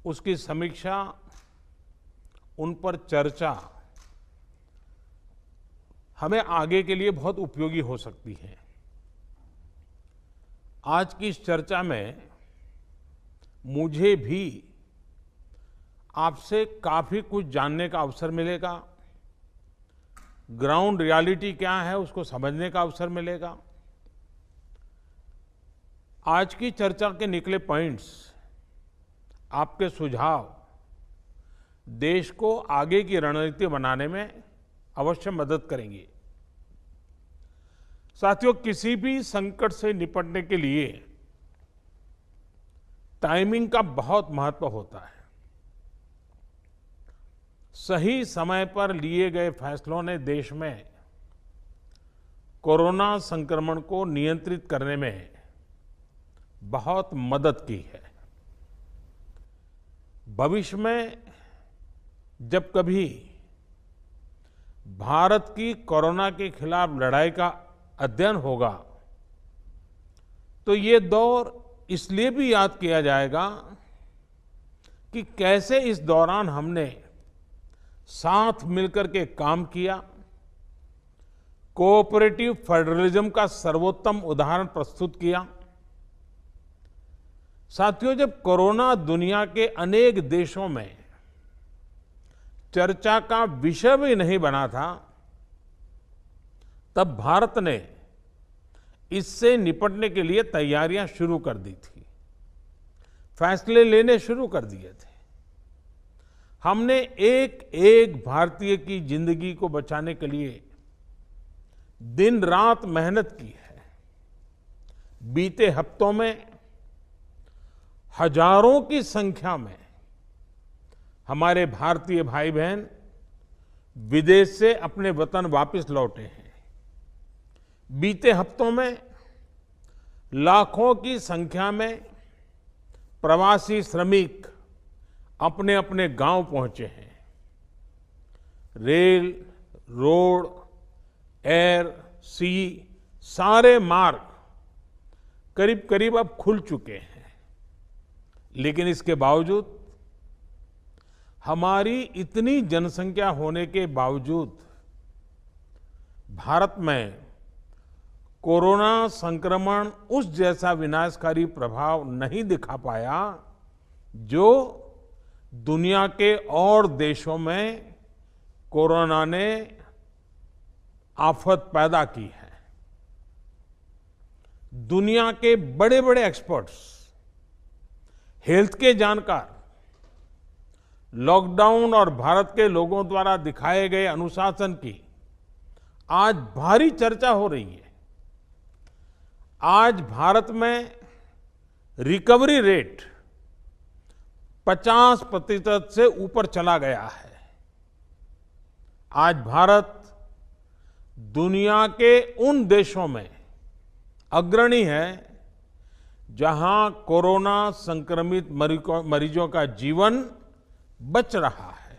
उसकी समीक्षा, उन पर चर्चा हमें आगे के लिए बहुत उपयोगी हो सकती है। आज की इस चर्चा में मुझे भी आपसे काफी कुछ जानने का अवसर मिलेगा। ग्राउंड रियलिटी क्या है उसको समझने का अवसर मिलेगा। आज की चर्चा के निकले पॉइंट्स, आपके सुझाव देश को आगे की रणनीति बनाने में अवश्य मदद करेंगे। साथियों, किसी भी संकट से निपटने के लिए टाइमिंग का बहुत महत्व होता है। सही समय पर लिए गए फैसलों ने देश में कोरोना संक्रमण को नियंत्रित करने में बहुत मदद की है। भविष्य में जब कभी भारत की कोरोना के खिलाफ लड़ाई का अध्ययन होगा तो ये दौर इसलिए भी याद किया जाएगा कि कैसे इस दौरान हमने साथ मिलकर के काम किया, कोऑपरेटिव फेडरलिज्म का सर्वोत्तम उदाहरण प्रस्तुत किया। साथियों, जब कोरोना दुनिया के अनेक देशों में चर्चा का विषय भी नहीं बना था, तब भारत ने इससे निपटने के लिए तैयारियां शुरू कर दी थी, फैसले लेने शुरू कर दिए थे। हमने एक एक भारतीय की जिंदगी को बचाने के लिए दिन रात मेहनत की है। बीते हफ्तों में हजारों की संख्या में हमारे भारतीय भाई बहन विदेश से अपने वतन वापस लौटे हैं। बीते हफ्तों में लाखों की संख्या में प्रवासी श्रमिक अपने अपने गांव पहुंचे हैं। रेल, रोड, एयर, सी सारे मार्ग करीब करीब अब खुल चुके हैं। लेकिन इसके बावजूद, हमारी इतनी जनसंख्या होने के बावजूद भारत में कोरोना संक्रमण उस जैसा विनाशकारी प्रभाव नहीं दिखा पाया जो दुनिया के और देशों में कोरोना ने आफत पैदा की है। दुनिया के बड़े बड़े एक्सपर्ट्स, हेल्थ के जानकार, लॉकडाउन और भारत के लोगों द्वारा दिखाए गए अनुशासन की आज भारी चर्चा हो रही है। आज भारत में रिकवरी रेट 50% से ऊपर चला गया है। आज भारत दुनिया के उन देशों में अग्रणी है जहां कोरोना संक्रमित मरीजों का जीवन बच रहा है।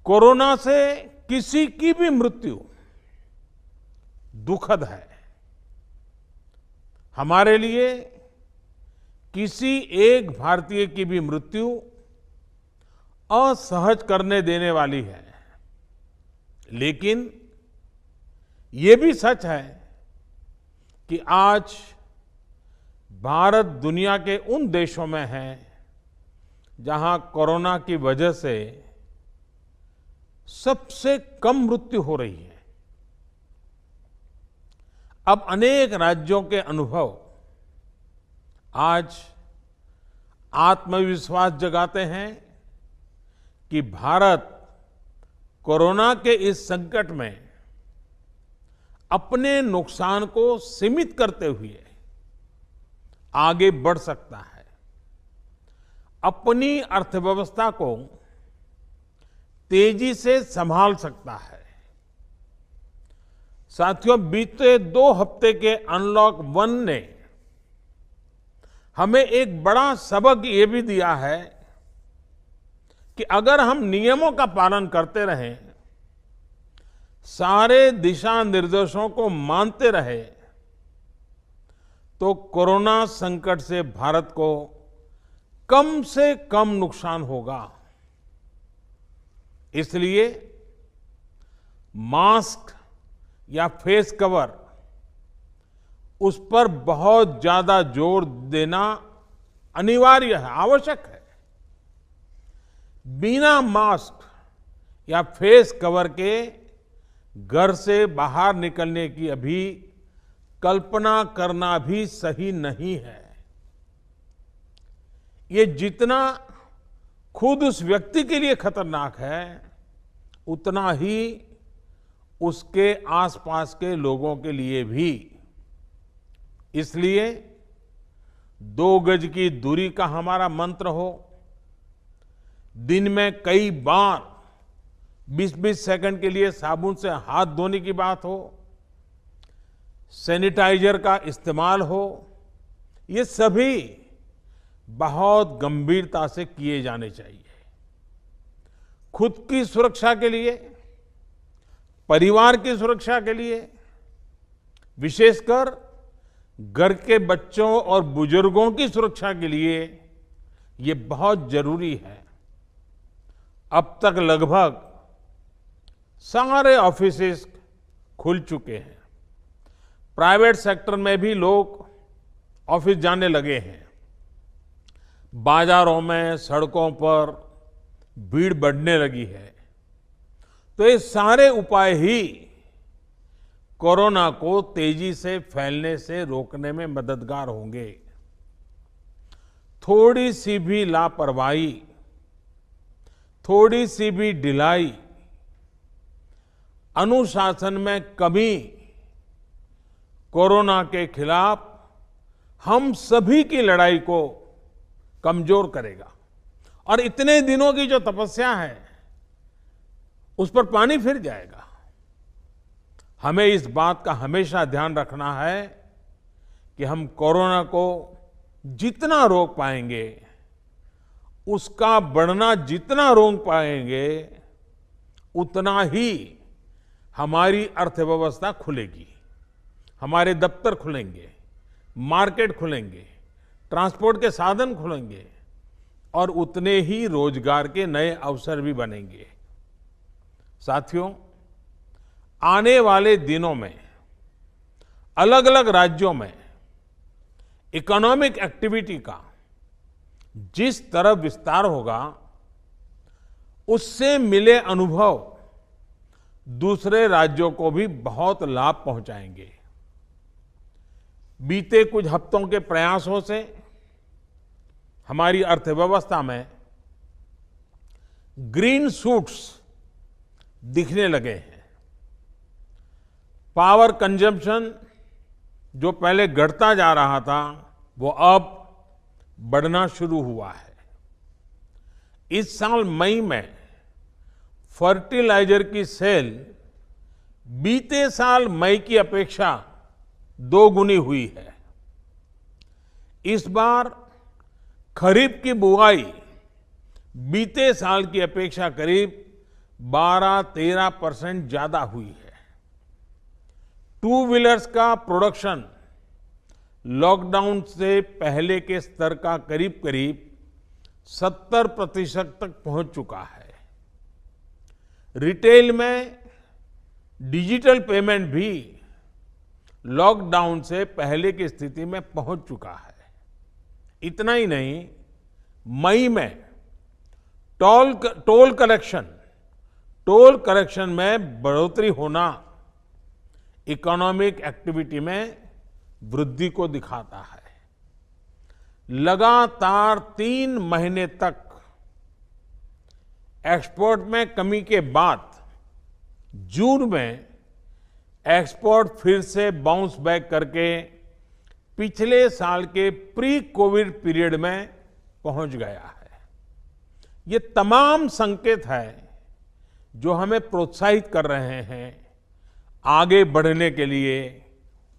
कोरोना से किसी की भी मृत्यु दुखद है। हमारे लिए किसी एक भारतीय की भी मृत्यु असहज करने देने वाली है। लेकिन ये भी सच है कि आज भारत दुनिया के उन देशों में है जहां कोरोना की वजह से सबसे कम मृत्यु हो रही है। अब अनेक राज्यों के अनुभव आज आत्मविश्वास जगाते हैं कि भारत कोरोना के इस संकट में अपने नुकसान को सीमित करते हुए आगे बढ़ सकता है, अपनी अर्थव्यवस्था को तेजी से संभाल सकता है। साथियों, बीते 2 हफ्ते के अनलॉक 1 ने हमें एक बड़ा सबक ये भी दिया है कि अगर हम नियमों का पालन करते रहें, सारे दिशा निर्देशों को मानते रहे, तो कोरोना संकट से भारत को कम से कम नुकसान होगा। इसलिए मास्क या फेस कवर, उस पर बहुत ज्यादा जोर देना अनिवार्य है, आवश्यक है। बिना मास्क या फेस कवर के घर से बाहर निकलने की अभी कल्पना करना भी सही नहीं है। ये जितना खुद उस व्यक्ति के लिए खतरनाक है, उतना ही उसके आसपास के लोगों के लिए भी। इसलिए 2 गज की दूरी का हमारा मंत्र हो, दिन में कई बार 20-20 सेकंड के लिए साबुन से हाथ धोने की बात हो, सैनिटाइजर का इस्तेमाल हो, ये सभी बहुत गंभीरता से किए जाने चाहिए। खुद की सुरक्षा के लिए, परिवार की सुरक्षा के लिए, विशेषकर घर के बच्चों और बुजुर्गों की सुरक्षा के लिए ये बहुत जरूरी है। अब तक लगभग सारे ऑफिसेस खुल चुके हैं। प्राइवेट सेक्टर में भी लोग ऑफिस जाने लगे हैं। बाजारों में, सड़कों पर भीड़ बढ़ने लगी है। तो ये सारे उपाय ही कोरोना को तेजी से फैलने से रोकने में मददगार होंगे। थोड़ी सी भी लापरवाही, थोड़ी सी भी ढिलाई, अनुशासन में कमी कोरोना के खिलाफ हम सभी की लड़ाई को कमजोर करेगा। और इतने दिनों की जो तपस्या है, उस पर पानी फिर जाएगा। हमें इस बात का हमेशा ध्यान रखना है कि हम कोरोना को जितना रोक पाएंगे, उसका बढ़ना जितना रोक पाएंगे, उतना ही हमारी अर्थव्यवस्था खुलेगी, हमारे दफ्तर खुलेंगे, मार्केट खुलेंगे, ट्रांसपोर्ट के साधन खुलेंगे और उतने ही रोजगार के नए अवसर भी बनेंगे। साथियों, आने वाले दिनों में अलग अलग राज्यों में इकोनॉमिक एक्टिविटी का जिस तरह विस्तार होगा, उससे मिले अनुभव दूसरे राज्यों को भी बहुत लाभ पहुंचाएंगे। बीते कुछ हफ्तों के प्रयासों से हमारी अर्थव्यवस्था में ग्रीन शूट्स दिखने लगे हैं। पावर कंजम्पशन जो पहले घटता जा रहा था, वो अब बढ़ना शुरू हुआ है। इस साल मई में फर्टिलाइजर की सेल बीते साल मई की अपेक्षा 2 गुनी हुई है। इस बार खरीफ की बुआई बीते साल की अपेक्षा करीब 12-13% ज्यादा हुई है। 2 व्हीलर्स का प्रोडक्शन लॉकडाउन से पहले के स्तर का करीब करीब 70% तक पहुंच चुका है। रिटेल में डिजिटल पेमेंट भी लॉकडाउन से पहले की स्थिति में पहुंच चुका है। इतना ही नहीं, मई में टोल कलेक्शन में बढ़ोतरी होना इकोनॉमिक एक्टिविटी में वृद्धि को दिखाता है। लगातार 3 महीने तक एक्सपोर्ट में कमी के बाद जून में एक्सपोर्ट फिर से बाउंस बैक करके पिछले साल के प्री कोविड पीरियड में पहुंच गया है। ये तमाम संकेत है जो हमें प्रोत्साहित कर रहे हैं, आगे बढ़ने के लिए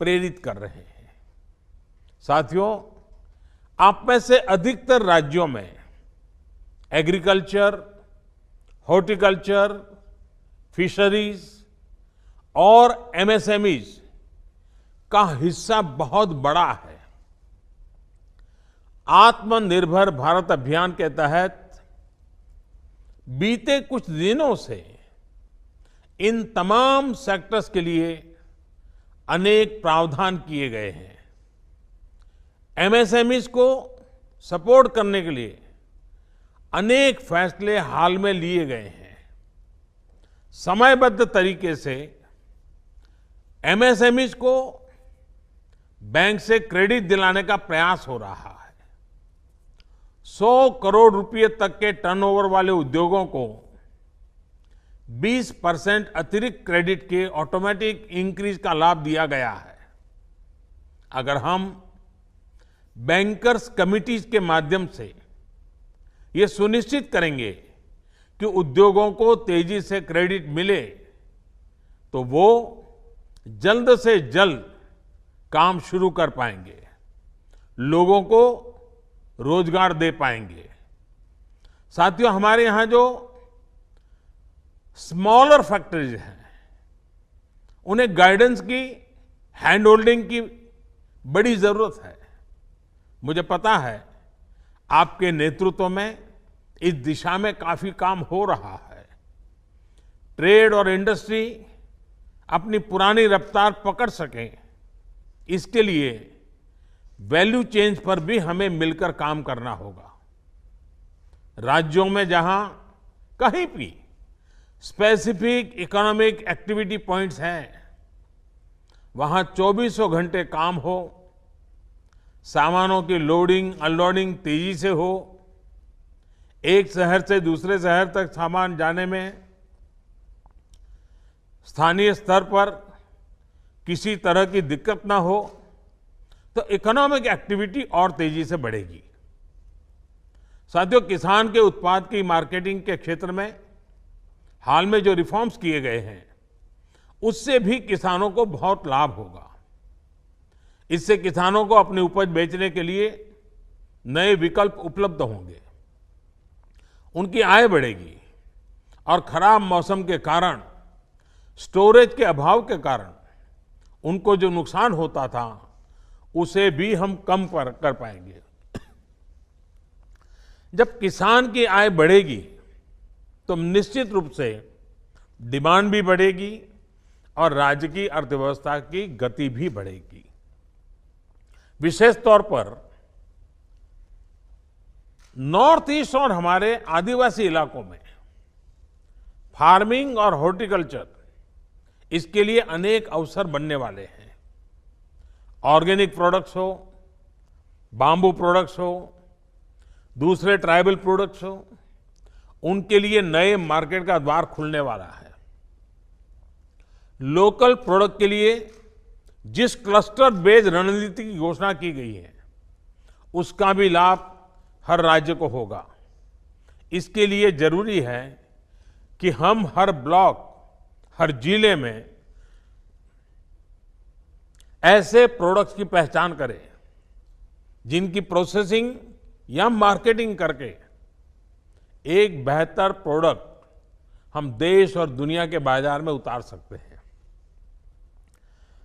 प्रेरित कर रहे हैं। साथियों, आप में से अधिकतर राज्यों में एग्रीकल्चर, हॉर्टिकल्चर, फिशरीज और एमएसएमईज का हिस्सा बहुत बड़ा है। आत्मनिर्भर भारत अभियान के तहत बीते कुछ दिनों से इन तमाम सेक्टर्स के लिए अनेक प्रावधान किए गए हैं। एमएसएमईज को सपोर्ट करने के लिए अनेक फैसले हाल में लिए गए हैं। समयबद्ध तरीके से एमएसएमईज को बैंक से क्रेडिट दिलाने का प्रयास हो रहा है। 100 करोड़ रुपए तक के टर्नओवर वाले उद्योगों को 20% अतिरिक्त क्रेडिट के ऑटोमेटिक इंक्रीज का लाभ दिया गया है। अगर हम बैंकर्स कमिटीज के माध्यम से ये सुनिश्चित करेंगे कि उद्योगों को तेजी से क्रेडिट मिले तो वो जल्द से जल्द काम शुरू कर पाएंगे, लोगों को रोजगार दे पाएंगे। साथियों, हमारे यहां जो स्मॉलर फैक्ट्रीज हैं उन्हें गाइडेंस की, हैंड होल्डिंग की बड़ी जरूरत है। मुझे पता है आपके नेतृत्व में इस दिशा में काफी काम हो रहा है। ट्रेड और इंडस्ट्री अपनी पुरानी रफ्तार पकड़ सकें, इसके लिए वैल्यू चेन्स पर भी हमें मिलकर काम करना होगा। राज्यों में जहां कहीं भी स्पेसिफिक इकोनॉमिक एक्टिविटी पॉइंट्स हैं, वहां 24 घंटे काम हो, सामानों की लोडिंग अनलोडिंग तेजी से हो, एक शहर से दूसरे शहर तक सामान जाने में स्थानीय स्तर पर किसी तरह की दिक्कत ना हो, तो इकोनॉमिक एक्टिविटी और तेजी से बढ़ेगी। साथियों, किसान के उत्पाद की मार्केटिंग के क्षेत्र में हाल में जो रिफॉर्म्स किए गए हैं, उससे भी किसानों को बहुत लाभ होगा। इससे किसानों को अपनी उपज बेचने के लिए नए विकल्प उपलब्ध होंगे, उनकी आय बढ़ेगी और खराब मौसम के कारण, स्टोरेज के अभाव के कारण उनको जो नुकसान होता था उसे भी हम कम कर पाएंगे। जब किसान की आय बढ़ेगी तो निश्चित रूप से डिमांड भी बढ़ेगी और राज्य की अर्थव्यवस्था की गति भी बढ़ेगी। विशेष तौर पर नॉर्थ ईस्ट और हमारे आदिवासी इलाकों में फार्मिंग और हॉर्टिकल्चर, इसके लिए अनेक अवसर बनने वाले हैं। ऑर्गेनिक प्रोडक्ट्स हो, बाम्बू प्रोडक्ट्स हो, दूसरे ट्राइबल प्रोडक्ट्स हो, उनके लिए नए मार्केट का द्वार खुलने वाला है। लोकल प्रोडक्ट के लिए जिस क्लस्टर बेस्ड रणनीति की घोषणा की गई है, उसका भी लाभ हर राज्य को होगा। इसके लिए जरूरी है कि हम हर ब्लॉक, हर जिले में ऐसे प्रोडक्ट्स की पहचान करें जिनकी प्रोसेसिंग या मार्केटिंग करके एक बेहतर प्रोडक्ट हम देश और दुनिया के बाजार में उतार सकते हैं।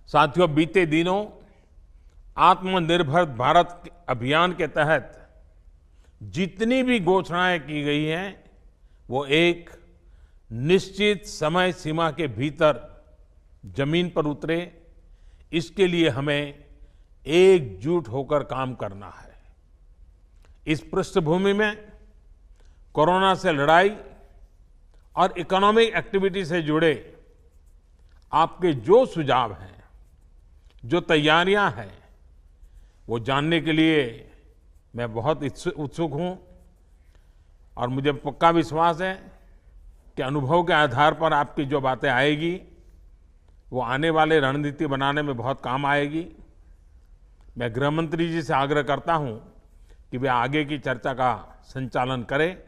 साथियों, बीते दिनों आत्मनिर्भर भारत अभियान के तहत जितनी भी घोषणाएं की गई हैं, वो एक निश्चित समय सीमा के भीतर जमीन पर उतरे, इसके लिए हमें एकजुट होकर काम करना है। इस पृष्ठभूमि में कोरोना से लड़ाई और इकोनॉमिक एक्टिविटी से जुड़े आपके जो सुझाव हैं, जो तैयारियां हैं, वो जानने के लिए मैं बहुत उत्सुक हूं और मुझे पक्का विश्वास है कि अनुभव के आधार पर आपकी जो बातें आएगी वो आने वाले रणनीति बनाने में बहुत काम आएगी। मैं गृह मंत्री जी से आग्रह करता हूं कि वे आगे की चर्चा का संचालन करें।